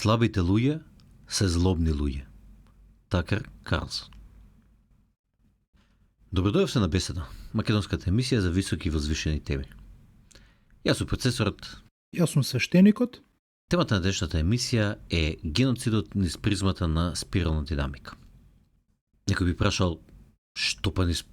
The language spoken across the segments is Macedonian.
Слабите луѓе се злобни луѓе. Такер Карлсон. Добродојавте на Беседа, македонската емисија за високи и возвишени теми. Јас сум процесорот. Јас сум свештеникот. Темата на денешната емисија е геноцидот низ призмата на спирална динамика. Некој би прашал, што па низ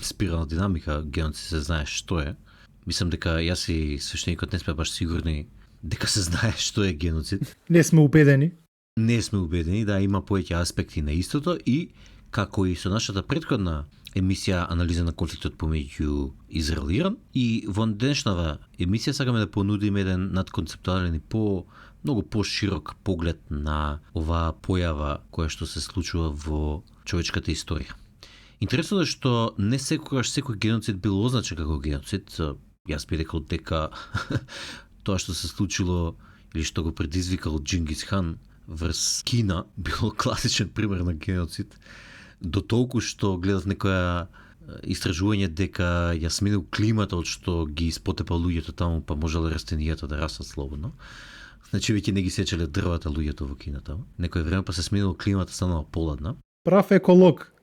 спирална динамика, геноцид се знае што е. Мислам дека јас и свештеникот не сме баш сигурни дека се знае што е геноцид. Не сме убедени. Не сме убедени, да, има повеќе аспекти на истото и како и со нашата претходна емисија анализа на конфликтот помеѓу Израел и Иран, и во денешната емисија сакаме да понудиме еден надконцептуален и многу поширок поглед на оваа појава која што се случува во човечката историја. Интересно е што не секогаш секој геноцид бил означен како геноцид. Јас би рекол дека тоа што се случило или што го предизвикал Џингис Хан врз Кина било класичен пример на геноцид, до толку што гледав некоја истражување дека ја сменил климата од што ги испотепа луѓето таму, па можело растенијата да растат слободно. Значи веќе не ги сечеле дрвата луѓето во Кина таму. Некој време па се сменило климата, станала поладна. Прав еколог.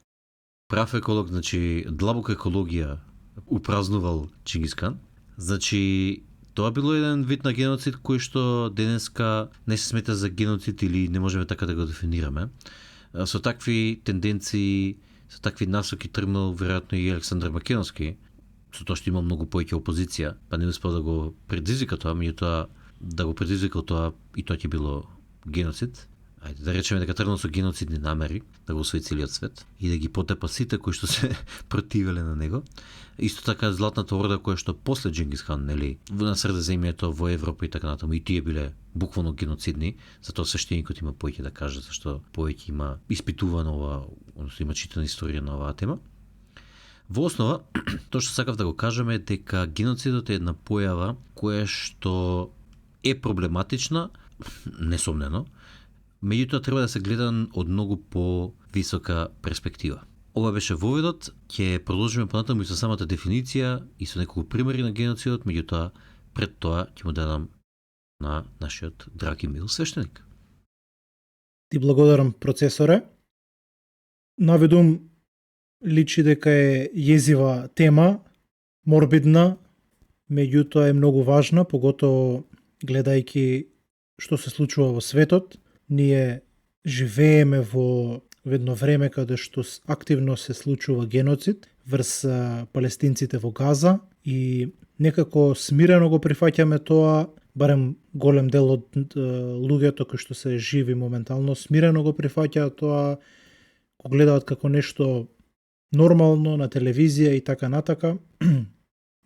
Прав еколог, значи длабока екологија упразнувал Џингис Хан. Значи тоа било еден вид на геноцид кој што денеска не се смета за геноцид или не можеме така да го дефинираме. Со такви тенденции, со такви насоки тргнал веројатно и Александар Македонски, со тоа што има многу повеќе опозиција, па не успел да го предизвика тоа, меѓутоа да го предизвикал тоа и тоа ќе било геноцид. Ајде да речеме дека тргнал со геноцидни намери да го освои целиот свет и да ги потепа сите кои што се противеле на него. Исто така Златната орда која што после Џингис Хан, нели, на Средоземјето, во Европа и така натаму, и тие биле буквално геноцидни, затоа свештеникот има повеќе да каже, зашто повеќе има испитувано ова, односно има читана историја на оваа тема. Во основа, тоа што сакав да го кажам е дека геноцидот е една појава која што е проблематична, несомнено, меѓутоа треба да се гледа од многу по-висока перспектива. Ова беше воведот, ќе продолжиме понатаму и со самата дефиниција и со неколку примери на геноцидот, меѓутоа пред тоа ќе му дадам на нашиот драг и мил свештеник. Ти благодарам, процесоре. Наведум личи дека е језива тема, морбидна, меѓутоа е многу важна, поготово гледајќи што се случува во светот. Ние живееме во едно време каде што активно се случува геноцид врз палестинците во Газа и некако смирено го прифаќаме тоа, барем голем дел од луѓето кои што се живи моментално смирено го прифаќаат тоа, го гледаат како нешто нормално на телевизија и така натака.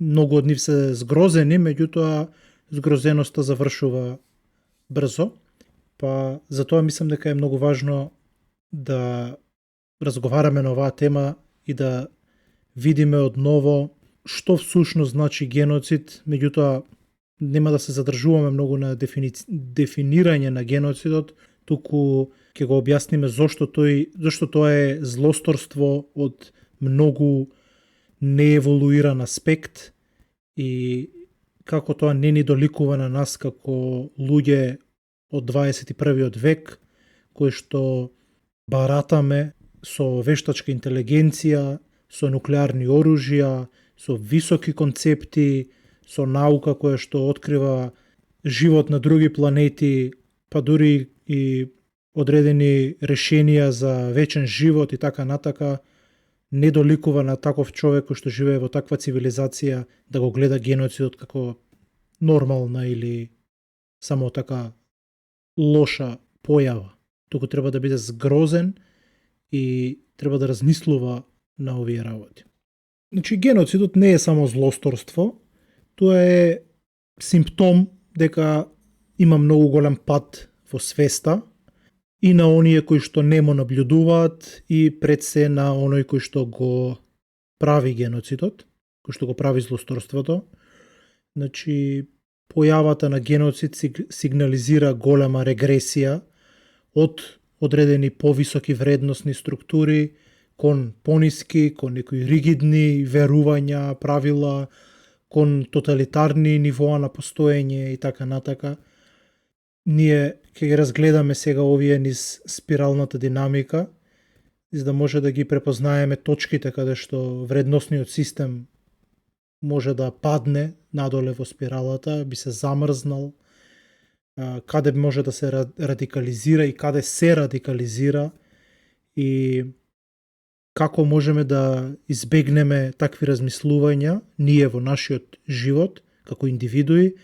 Многу од нив се згрозени, меѓутоа згрозеноста завршува брзо. Па затоа мислам дека е многу важно да разговараме на оваа тема и да видиме одново што всушност значи геноцид, меѓутоа нема да се задржуваме многу на дефинирање на геноцидот, туку ќе го објасниме зошто тоа е злосторство од многу нееволуиран аспект и како тоа не ни доликува на нас како луѓе од 21. век, кои што баратаме со вештачка интелигенција, со нуклеарни оружја, со високи концепти, со наука која што открива живот на други планети, па дури и одредени решенија за вечен живот и така натака, не доликува на таков човек кој што живее во таква цивилизација да го гледа геноцидот како нормална или само така лоша појава. Туку треба да биде згрозен и треба да размислува на овие работи. Значи, геноцидот не е само злосторство, тоа е симптом дека има многу голем пат во свеста и на оние кои што не му наблюдуваат и пред се на оној кој што го прави геноцидот, кој што го прави злосторството. Значи, појавата на геноцид сигнализира голема регресија од одредени повисоки вредносни структури кон пониски, кон некои ригидни верувања, правила, кон тоталитарни нивоа на постоење и така натака. Ние ќе ги разгледаме сега овие низ спиралната динамика, за да може да ги препознаеме точките каде што вредносниот систем може да падне надоле во спиралата, би се замрзнал, каде може да се радикализира и каде се радикализира и како можеме да избегнеме такви размислувања ние во нашиот живот како индивидуи,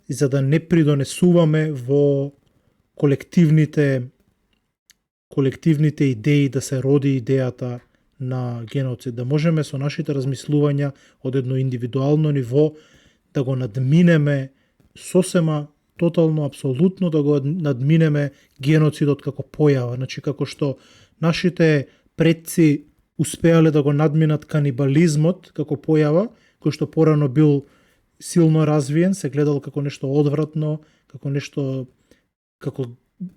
за да не придонесуваме во колективните идеи, да се роди идејата на геноцид, да можеме со нашите размислувања од едно индивидуално ниво да го надминеме сосема, тотално, апсолутно да го надминеме геноцидот како појава. Значи, како што нашите предци успеале да го надминат канибализмот како појава, кој што порано бил силно развиен, се гледал како нешто одвратно, како нешто, како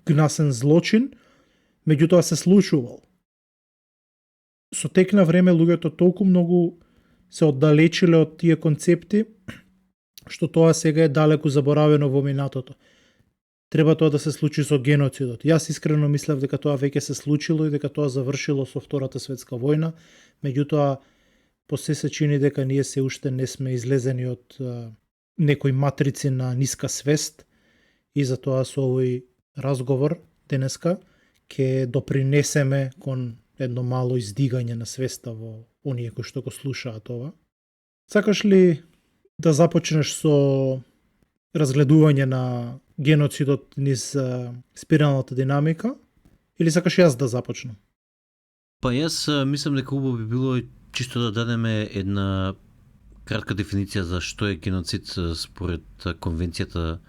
гнасен злочин, меѓутоа се случувал. Со тек на време луѓето толку многу се оддалечиле од тие концепти, што тоа сега е далеку заборавено во минатото. Треба тоа да се случи со геноцидот. Јас искрено мислев дека тоа веќе се случило и дека тоа завршило со Втората светска војна, меѓутоа после се чини дека ние се уште не сме излезени од некои матрици на ниска свест и затоа со овој разговор денеска ќе допринесеме кон едно мало издигање на свеста во оние кои што го слушаат ова. Сакаш ли да започнеш со разгледување на геноцидот низ спиралната динамика или сакаш јас да започнам? Па јас мислам дека убаво би било чисто да дадеме една кратка дефиниција за што е геноцид според Конвенцијата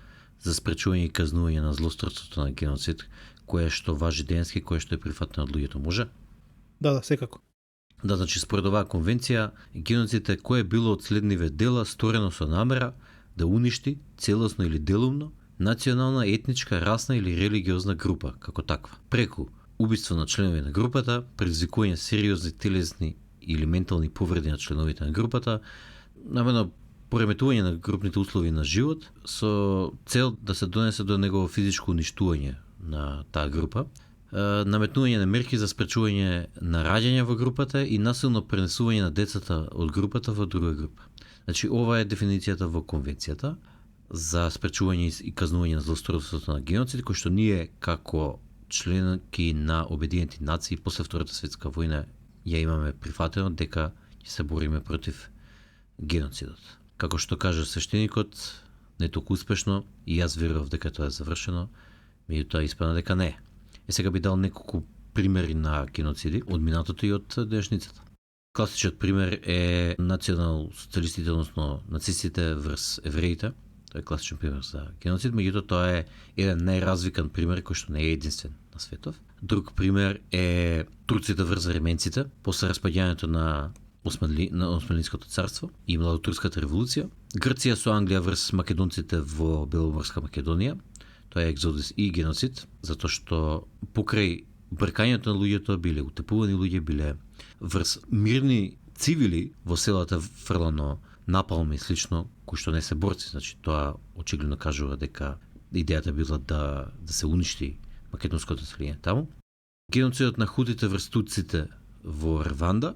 за спречување и казнување на злосторството на геноцид, кое што важи денески, кое што е прифатено од луѓето. Може? Да, секако. Да, значи според оваа конвенција, геноцид е кое било од следниве дела сторено со намера да уништи целосно или делумно национална, етничка, расна или религиозна група како таква, преку убиство на членови на групата, предизвикување сериозни телесни или ментални повреди на членовите на групата, намерно пореметување на групните услови на живот со цел да се донесе до негово физичко уништување на таа група, наметнување на мерки за спречување на раѓање во групата и насилно пренесување на децата од групата во друга група. Значи, ова е дефиницијата во Конвенцијата за спречување и казнување на злосторството на геноцид, кој што ние како членки на Обединените нации после Втората светска војна ја имаме прифатено дека ќе се бориме против геноцидот. Како што кажа свештеникот, не толку успешно, и јас верував дека тоа е завршено, меѓутоа испадна дека не е. Сега би дал неколку примери на геноциди од минатото и од денешницата. Класичниот пример е национал-социалистите, односно нацистите врз евреите. Тоа е класичен пример за геноцид, меѓутоа тоа е еден најразвикан пример кој што не е единствен на светов. Друг пример е турците врз арменците после распаѓањето на Османлинското царство и Младотурската револуција. Грција со Англија врз македонците во Беломорска Македонија. Тоа е екзодус и геноцид, затоа што покрај бркањето на луѓето биле утепувани луѓе, биле врз мирни цивили во селата фрлано напалм и слично, кои што не се борци. Значи тоа очигледно кажува дека идејата била да се уништи македонското население таму. Геноцидот на хутите врз туците во Рванда.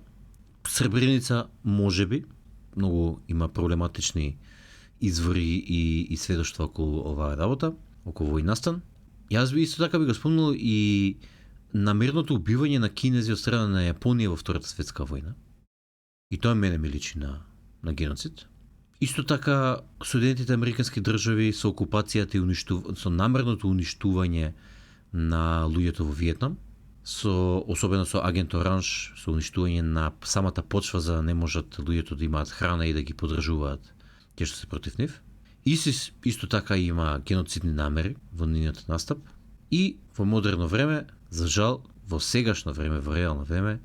Сребреница можеби, многу има проблематични извори и сведоштва околу оваа работа, околу овој настан. Јас би исто така би го спомнал и намерното убивање на кинези од страна на Јапонија во Втората светска војна. И тоа мене ми личи на геноцид. Исто така Соединетите американски држави со окупацијата и со намерното уништување на луѓето во Виетнам, особено со Агент Оранж, со уништување на самата почва за да не можат луѓето да имаат храна и да ги поддржуваат тие што се против нив. ИСИС исто така има геноцидни намери во нивниот настап и во модерно време, за жал, во сегашно време, во реално време,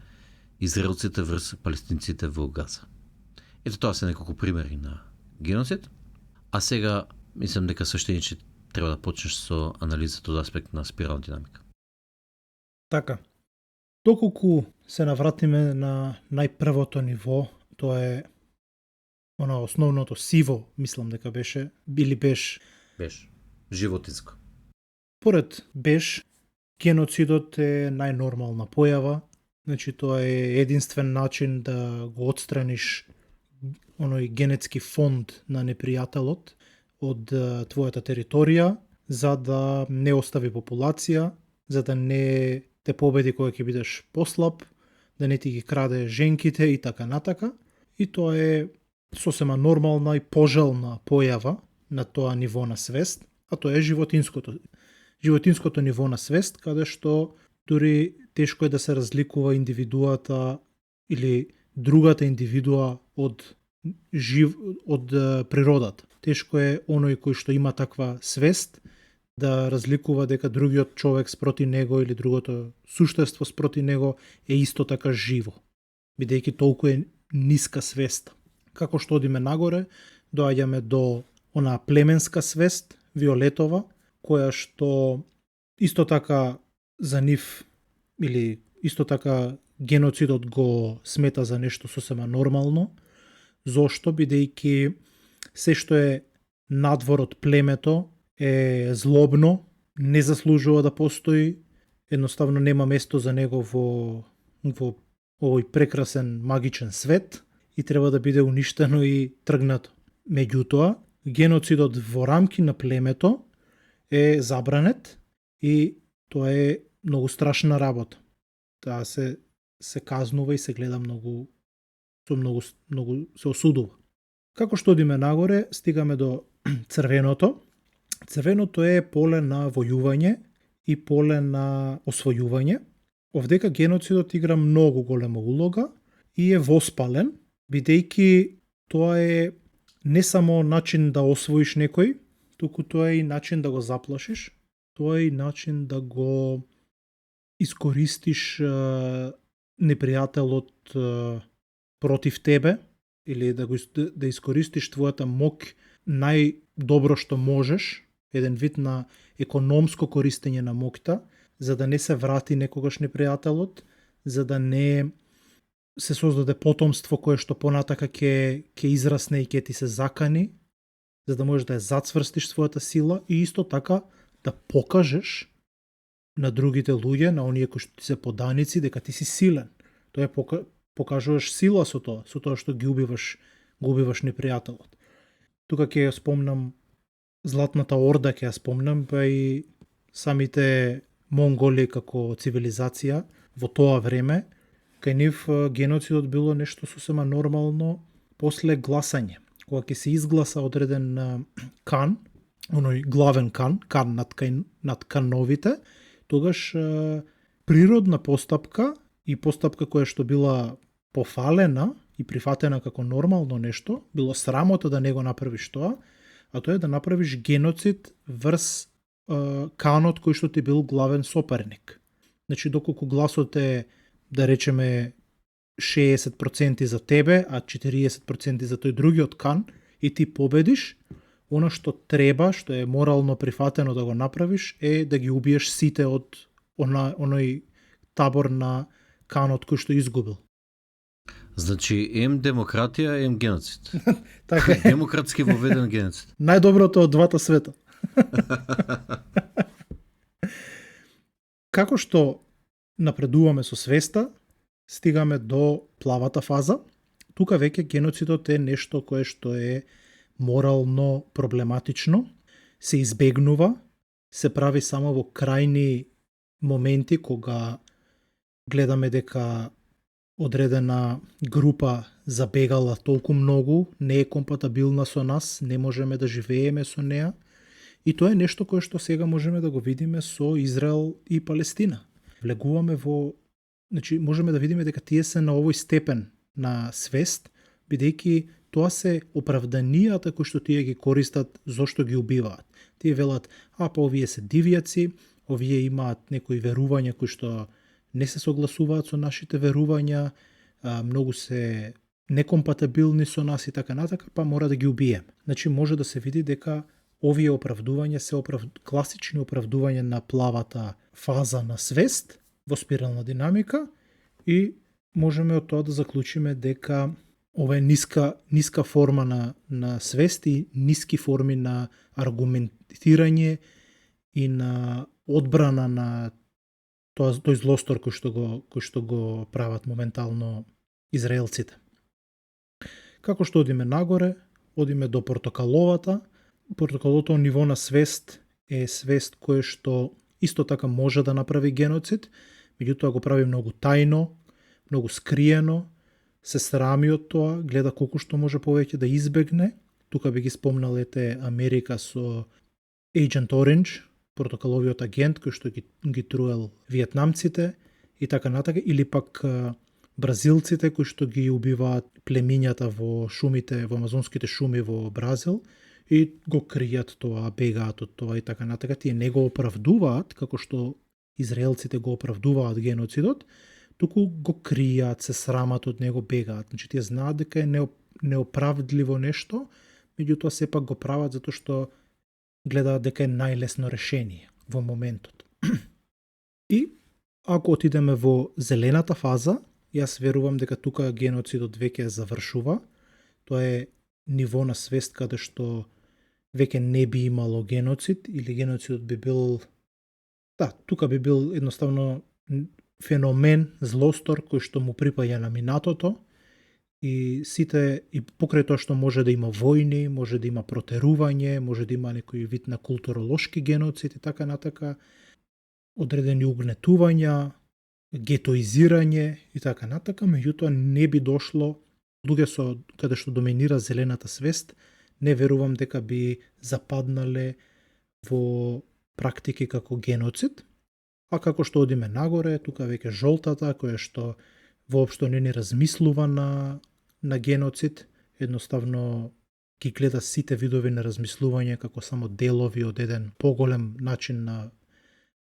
израелците врз палестинците во Газа. Ето тоа се неколку примери на геноцид, а сега мислам дека свештениче треба да почнеш со анализата од аспект на спирална динамика. Така, доколку се навратиме на најпрвото ниво, тоа е она основното сиво, мислам дека беше, или беше животинско. Според Беш, геноцидот е најнормална појава, значи тоа е единствен начин да го отстраниш оној генетски фонд на непријателот од твојата територија, за да не остави популација, за да не те победи кога ќе бидеш послаб, да не ти ги краде женките и така натака. И тоа е сосема нормална и пожелна појава на тоа ниво на свест, а тоа е животинското ниво на свест, каде што дури тешко е да се разликува индивидуата или другата индивидуа од природата. Тешко е оној кој што има таква свест да разликува дека другиот човек спроти него или другото суштество спроти него е исто така живо, бидејќи толку е ниска свест. Како што одиме нагоре, доаѓаме до онаа племенска свест, виолетова, која што исто така за нив или исто така геноцидот го смета за нешто сосема нормално. Зошто? Бидејќи се што е надвор од племето е злобно, не заслужува да постои, едноставно нема место за него во овој прекрасен магичен свет и треба да биде уништено и тргнато. Меѓутоа, геноцидот во рамки на племето е забранет и тоа е многу страшна работа. Таа се казнува и се гледа многу се осудува. Како што одиме нагоре, стигаме до црвеното. Црвеното е поле на војување и поле на освојување. Овдека геноцидот игра многу голема улога и е воспален, бидејќи тоа е не само начин да освоиш некој, туку тоа е и начин да го заплашиш, тоа е и начин да го искористиш непријателот против тебе или да искористиш твојата моќ најдобро што можеш, еден вид на економско користење на моќта, за да не се врати некогаш непријателот, за да не се создаде потомство кое што понатака ќе израсне и ќе ти се закани, за да можеш да ја зацврстиш својата сила и исто така да покажеш на другите луѓе, на оние кои што ти се поданици, дека ти си силен. Тоа покажуваш сила со тоа што ги убиваш непријателот. Тука ќе ја спомнам Златната орда, ќе ја спомнам, па и самите монголи како цивилизација во тоа време, кај нив геноцидот било нешто сосема нормално после гласање. Кога ќе се изгласа одреден кан, оној главен кан над кановите, тогаш природна постапка и постапка која што била пофалена и прифатена како нормално нешто, било срамота да не го направиш тоа, а тоа е да направиш геноцид врз канот кој што ти бил главен соперник. Значи, доколку гласот е, да речеме, 60% за тебе, а 40% за тој другиот кан, и ти победиш, она што треба, што е морално прифатено да го направиш, е да ги убиеш сите од оној табор на канот кој што изгубил. Значи, ем демократија, ем геноцид. Така е. Демократски воведен геноцид. Најдоброто од двата света. Како што напредуваме со свеста, стигаме до плавата фаза. Тука веќе геноцидот е нешто кое што е морално проблематично, се избегнува, се прави само во крајни моменти кога гледаме дека одредена група забегала толку многу, не е компатабилна со нас, не можеме да живееме со неа. И тоа е нешто кое што сега можеме да го видиме со Израел и Палестина. Влегуваме значи можеме да видиме дека тие се на овој степен на свест, бидејќи тоа се оправданијата кои што тие ги користат зошто ги убиваат. Тие велат, па овие се дивјаци, овие имаат некои верувања кои што не се согласуваат со нашите верувања, многу се некомпатабилни со нас и така натака, па мора да ги убиеме. Значи може да се види дека овие оправдувања се класични оправдувања на плавата фаза на свест во спирална динамика и можеме од тоа да заклучиме дека ова е ниска форма на свест и ниски форми на аргументирање и на одбрана на тој злостор кој што го прават моментално израелците. Како што одиме нагоре, одиме до портокаловата. Портокалото ниво на свест е свест кој што исто така може да направи геноцид, меѓутоа го прави многу тајно, многу скриено, се срами од тоа, гледа колку што може повеќе да избегне. Тука би ги спомнал Америка со Agent Orange, портокаловиот агент кој што ги труел виетнамците и така натака, или пак бразилците кои што ги убиваат племињата во шумите, во амазонските шуми во Бразил и го кријат тоа, бегаат од тоа и така натака. Тие не го оправдуваат како што израелците го оправдуваат геноцидот, туку го кријат, се срамат од него, бегаат. Значи тие знаат дека е неоправдливо нешто, меѓутоа сепак го прават затоа што гледаат дека е најлесно решение во моментот. И ако отидеме во зелената фаза, јас верувам дека тука геноцидот веќе завршува. Тоа е ниво на свест каде што веќе не би имало геноцид или геноцидот би бил тука би бил едноставно феномен, злостор кој што му припаѓа на минатото и сите и покрај тоа што може да има војни, може да има протерување, може да има некој вид на културолошки геноцид и така натака, одредени угнетувања, гетоизирање и така натака, меѓутоа не би дошло луѓе со каде што доминира зелената свест, не верувам дека би западнале во практики како геноцид, а како што одиме нагоре, тука веќе жолтата, која што воопшто не ни размислува на геноцид, едноставно ги гледа сите видови на размислување како само делови од еден поголем начин на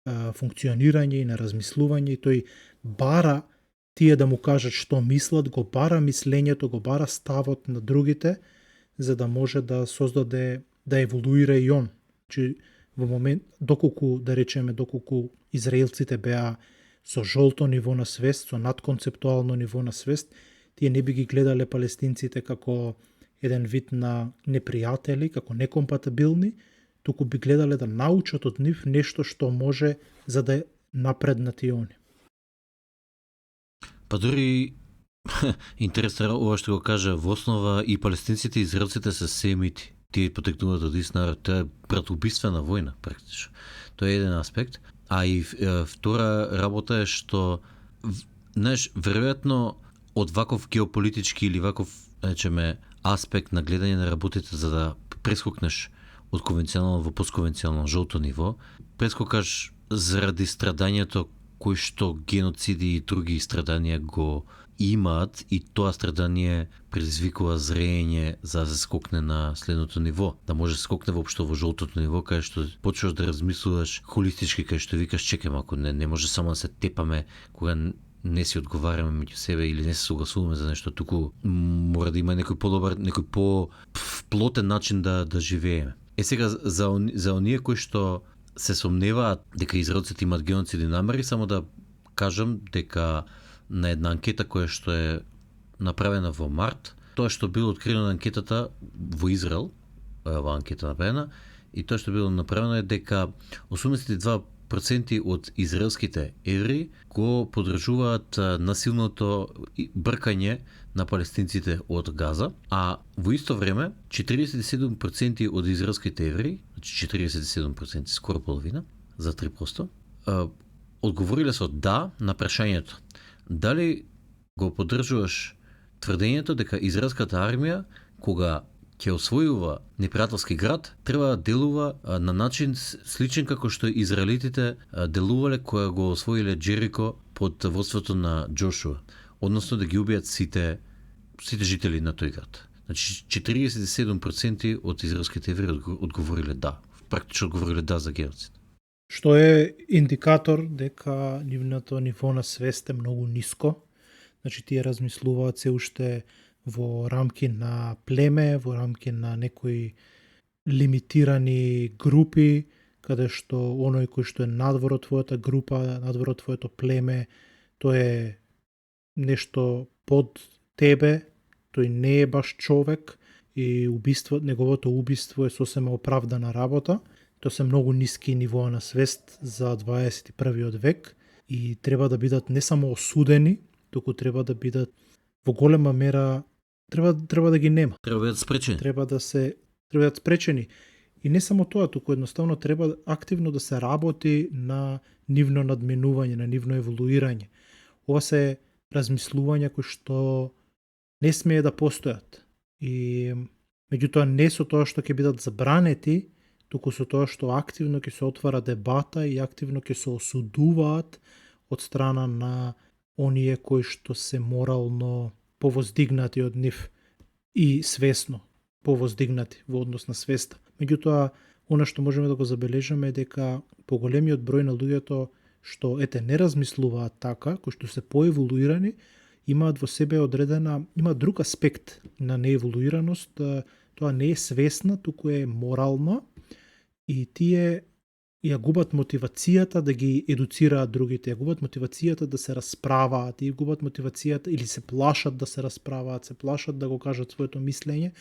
функционирање и на размислување, и тој бара тие да му кажат што мислат, го бара мислењето, го бара ставот на другите, за да може да создаде, да еволуира и он. Че во момент, доколку израелците беа со жолто ниво на свест, со надконцептуално ниво на свест, тие не би ги гледале палестинците како еден вид на непријатели, како некомпатибилни, туку би гледале да научат од нив нешто што може за да напреднат и они. Па дури интересно ова што го кажа, во основа и палестинците и израелците се семити. Тие потекнуваат од ист народ. Тоа е братоубиствена војна практично. Тоа е еден аспект. А и втора работа е што веројатно од ваков геополитички или ваков аспект на гледање на работите за да прескокнеш од конвенционално во постконвенционално жолто ниво, прескокаш заради страдањето кои што геноциди и други страданија го имаат, и тоа страдание предизвикува зрење за да се скокне на следното ниво, да може да се скокне воопшто во жолтото ниво, кај што почнеш да размислуваш холистички, кај што викаш чекам, ако не може само да се тепаме кога не си одговараме меѓу себе или не се согласуваме за нешто, туку мора да има некој подобар, некој по-плотен начин да живееме. Сега за оние кои што се сомневаат дека израелците имаат геноцидни намери, само да кажам дека на една анкета која што е направена во март, тоа што било откриено на анкетата во Израел, оваа анкета направена, и тоа што било направено е дека 82% од израелските евреи го поддржуваат насилното бркање на палестинците од Газа, а во исто време 47% од израелските евреи, значи 47%, скоро половина, за 3%, одговориле со да на прашањето дали го поддржуваш тврдењето дека израелската армија кога ќе освојува непријателски град, треба да делува на начин сличен како што израелитите делувале кога го освоиле Джерико под водството на Џошуа, односно да ги убијат сите жители на тој град. Значи 47% од израелските евреи одговориле да, практично одговориле да за геноцид. Што е индикатор дека нивното ниво на свест е многу ниско. Значи тие размислуваат се уште во рамки на племе, во рамки на некои лимитирани групи, каде што оној кој што е надвор од твојата група, надвор од твоето племе, тој е нешто под тебе, тој не е баш човек и неговото убиство е сосема оправдана работа. Тоа се многу ниски нивоа на свест за 21. век и треба да бидат не само осудени, туку треба да бидат во голема мера треба да ги нема. Треба да бидат спречени. Треба да бидат спречени. И не само тоа, туку едноставно треба активно да се работи на нивно надменување, на нивно еволуирање. Ова се размислувања кои што не смее да постојат. И меѓутоа не со тоа што ќе бидат забранети, туку со тоа што активно ќе се отвара дебата и активно ќе се осудуваат од страна на оние кои што се морално повоздигнати од нив и свесно повоздигнати во однос на свеста. Меѓутоа, она што можеме да го забележиме е дека поголемиот број на луѓето што не размислуваат така, кои што се поеволуирани, имаат во себе има друг аспект на нееволуираност, тоа не е свесна, туку е морална и тие ја губат мотивацијата да ги едуцираат другите, ја губат мотивацијата да се расправаат, и губат мотивацијата или се плашат да се расправаат, се плашат да го кажат своето мислење,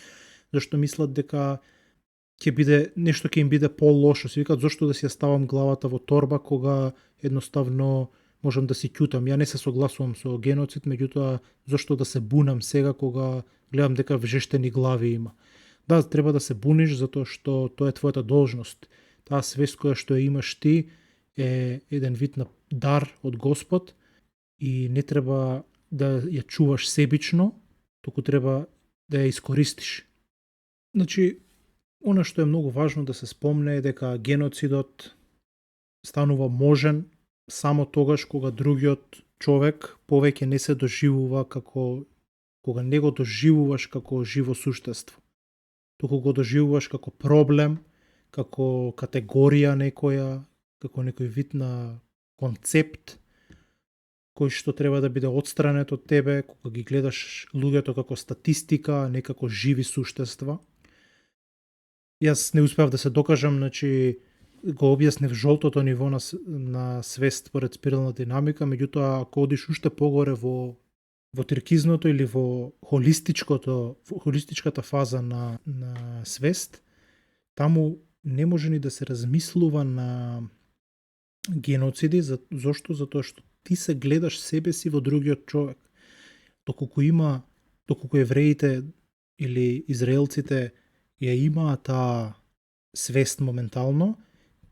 зашто мислат дека нешто ќе им биде по-лошо. Си викаат зошто да си ја ставам главата во торба кога едноставно можам да си ќутам. Ја не се согласувам со геноцид, меѓутоа зошто да се бунам сега кога гледам дека вжештени глави има. Да, треба да се буниш затоа што тоа е твојата должност. Таа свест која што ја имаш ти е еден вид на дар од Господ и не треба да ја чуваш себично, туку треба да ја искористиш. Значи, она што е многу важно да се спомне е дека геноцидот станува можен само тогаш кога другиот човек повеќе не се доживува кога не го доживуваш како живо суштество, туку го доживуваш како проблем, како категорија некоја, како некој вид на концепт кој што треба да биде отстранет од тебе, кога ги гледаш луѓето како статистика, не како живи суштества. Јас не успеав да се докажам, значи го објаснив жолтото ниво на свест според спирална динамика, меѓутоа ако одиш уште погоре во тиркизното или во холистичката фаза на свест, таму не може ни да се размислува на геноциди, зошто? Затоа што ти се гледаш себе си во другиот човек. Доколку евреите или израелците ја имаат таа свест моментално,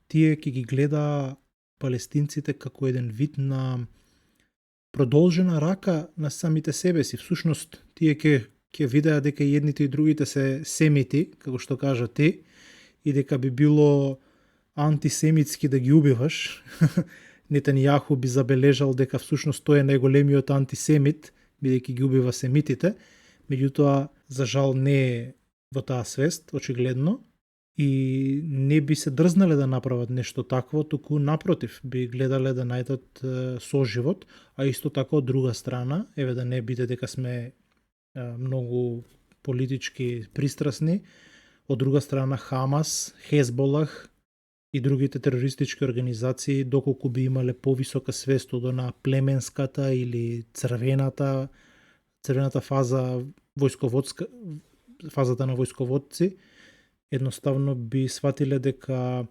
тие ќе ги гледа палестинците како еден вид на продолжена рака на самите себе си. Всушност, тие ќе видеа дека и едните и другите се семити, како што кажа ти, и дека би било антисемитски да ги убиваш. Нетанијаху би забележал дека всушност тој е најголемиот антисемит, бидејќи ги убива семитите, меѓутоа, за жал не е во таа свест, очигледно, и не би се дрзнале да направат нешто такво, туку напротив, би гледале да најдат соживот, а исто така од друга страна, да не биде дека сме многу политички пристрасни, од друга страна Хамас, Хезболах и другите терористички организации, доколку би имале повисока свест од она племенската или црвената фаза фазата на војсководци, едноставно би сватиле дека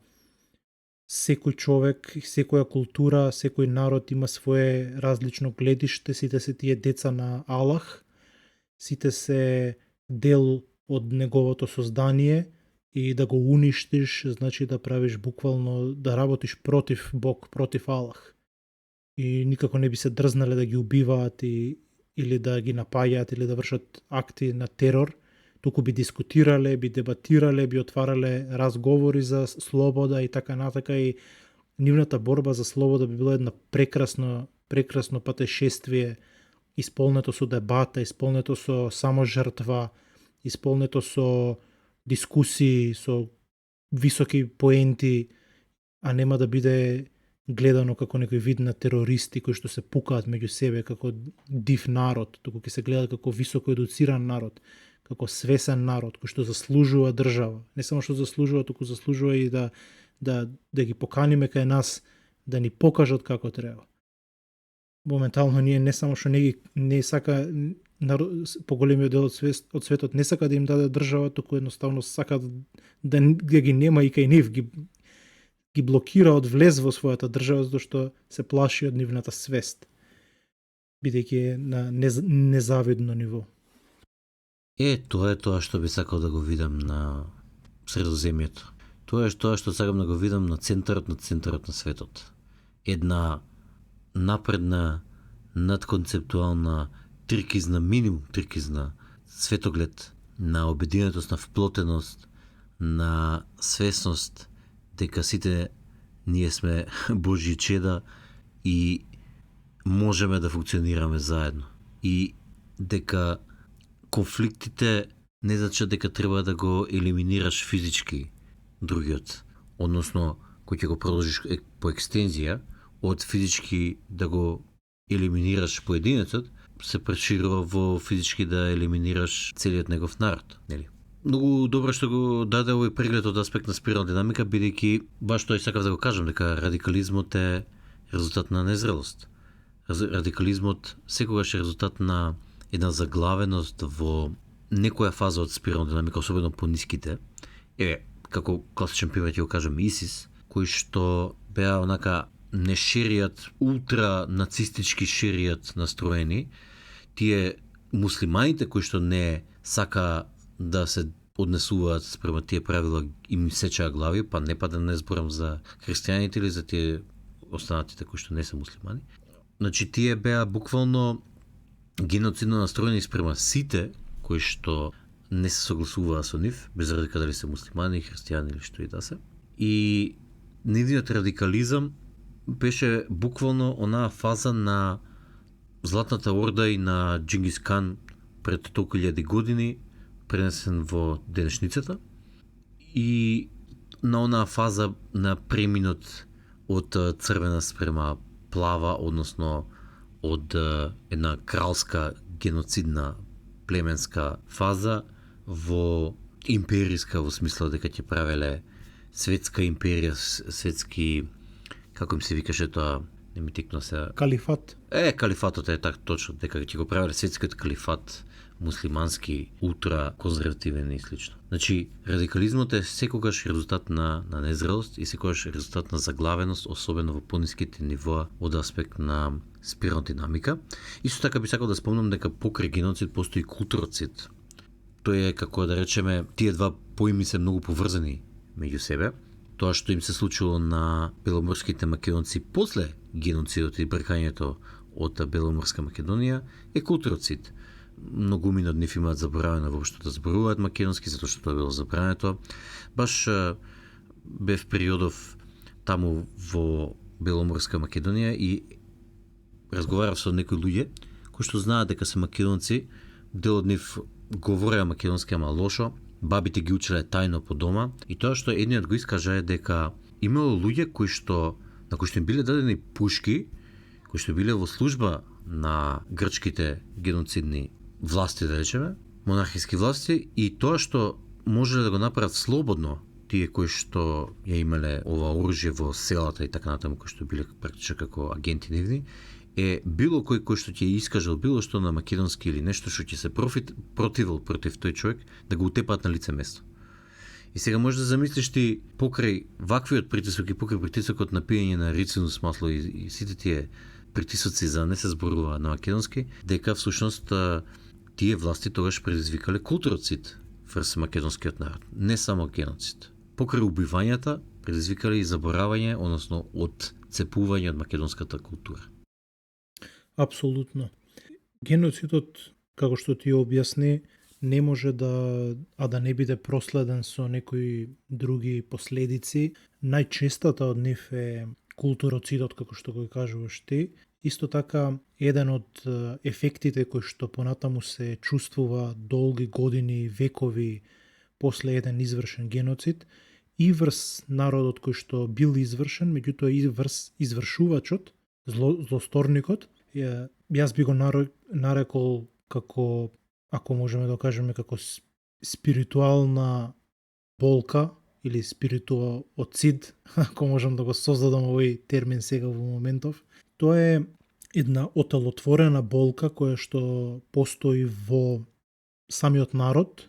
секој човек, секоја култура, секој народ има свое различно гледиште, сите се тие деца на Аллах, сите се дел од неговото создание и да го уништиш, значи да правиш буквално, да работиш против Бог, против Аллах. И никако не би се дрзнале да ги убиваат или да ги напаѓаат или да вршат акти на терор, туку би дискутирале, би дебатирале, би отварале разговори за слобода и така натака, и нивната борба за слобода би било едно прекрасно патешествие, исполнето со дебата, исполнето со саможртва, исполнето со дискусии, со високи поенти, а нема да биде гледано како некој вид на терористи кои што се пукаат меѓу себе како див народ, туку ќе се гледа како високо едуциран народ, како свесен народ кој што заслужува држава. Не само што заслужува, туку заслужува и да ги поканиме кај нас да ни покажат како треба. Моментално ние не само што не сака поголемиот дел од светот не сака да им даде држава, туку едноставно сака да ги нема и кај нив, ги блокира од влез во својата држава затоа што се плаши од нивната свест, бидејќи е на незавидно ниво. Тоа е тоа што би сакал да го видам на Средоземјето. Тоа е тоа што сакам да го видам на центарот на светот. Една напредна, надконцептуална, минимум трикизна светоглед на обединетост, на вплотеност, на свесност дека сите ние сме Божји чеда и можеме да функционираме заедно. И дека конфликтите не значат дека треба да го елиминираш физички другиот, односно кој ќе го продолжиш по екстензија од физички да го елиминираш поединецот, се проширува во физички да елиминираш целиот негов народ, нели? Многу добро што го даде овој преглед од аспект на спирална динамика, бидејќи баш тоа и сакав да го кажам, дека радикализмот е резултат на незрелост. Радикализмот секогаш е резултат на една заглавеност во некоја фаза од спирална динамика, особено по ниските. Како класичен пример ќе го кажам ИСИС, кои што беа онака не шеријат, ултра нацистички шеријат настроени, тие муслиманите кои што не сака да се однесуваат спрема тие правила им сечаа глави, па да не зборам за христијаните или за тие останатите кои што не се муслимани. Значи тие беа буквално геноцидно настроени спрема сите кои што не се согласуваа со нив, без разлика дали се муслимани, христијани или што и да се. И нивниот радикализам беше буквално онаа фаза на Златната орда и на Џингис Кан пред толку илјади години, пренесен во денешницата, и на онаа фаза на преминот од црвена спрема плава, односно од една кралска геноцидна племенска фаза во империска, во смисла дека ќе правеле светска империја, светски, како им се викаше тоа, не ми тикна се. Калифат. Калифатот е така точно, дека ќе го правеле светскиот калифат, муслимански, ултра конзервативен и слично. Значи, радикализмот е секогаш резултат на незрелост и секогаш резултат на заглавеност, особено во пониските нивоа од аспект на спирална динамика. Исто така би сакал да спомнам дека покрај геноцид постои културоцид. Тој е, како да речеме, тие два поими се многу поврзани меѓу себе. Тоа што им се случило на беломорските македонци после геноцидот и бркањето од Беломорска Македонија е културоцид. Многумина од нив имаат заборавено воопшто да зборуваат македонски, затоа што тоа било забрането. Баш бев периодов таму во Беломорска Македонија и разговарав со некои луѓе кои што знаат дека се македонци, дел од нив говореа македонски ама лошо, бабите ги учеле тајно по дома, и тоа што едниот го искажа е дека имало луѓе на кои што им биле дадени пушки, кои што биле во служба на грчките геноцидни власти, да речеме, монархиски власти, и тоа што можеле да го направат слободно тие кои што ја имале ова оружје во селата и така натаму, кои што биле практично како агенти нивни, е било кој што ќе искажал било што на македонски или нешто што ќе се противил против тој човек, да го утепаат на лице место. И сега можеш да замислиш ти покрај ваквиот притисок и покрај притисокот на пиење на рицинус масло и сите тие притисоци за не се зборува на македонски, дека всушност тие власти тогаш предизвикале културоцид врз македонскиот народ, не само геноцид. Покрај убивањата предизвикале и заборавање, односно одцепување од македонската култура. Апсолутно. Геноцидот, како што ти објасни, не може да не биде проследен со некои други последици. Најчестата од нив е културоцидот, како што го кажуваш ти. Исто така, еден од ефектите кои што понатаму се чувствува долги години, векови после еден извршен геноцид, и врз народот кој што бил извршен, меѓутоа и врз извршувачот, злосторникот, јас би го нарекол како, ако можеме да кажеме, како спиритуална болка или спиритуоцид, ако можам да го создадам овој термин сега во моментов. Тоа е една отелотворена болка која што постои во самиот народ,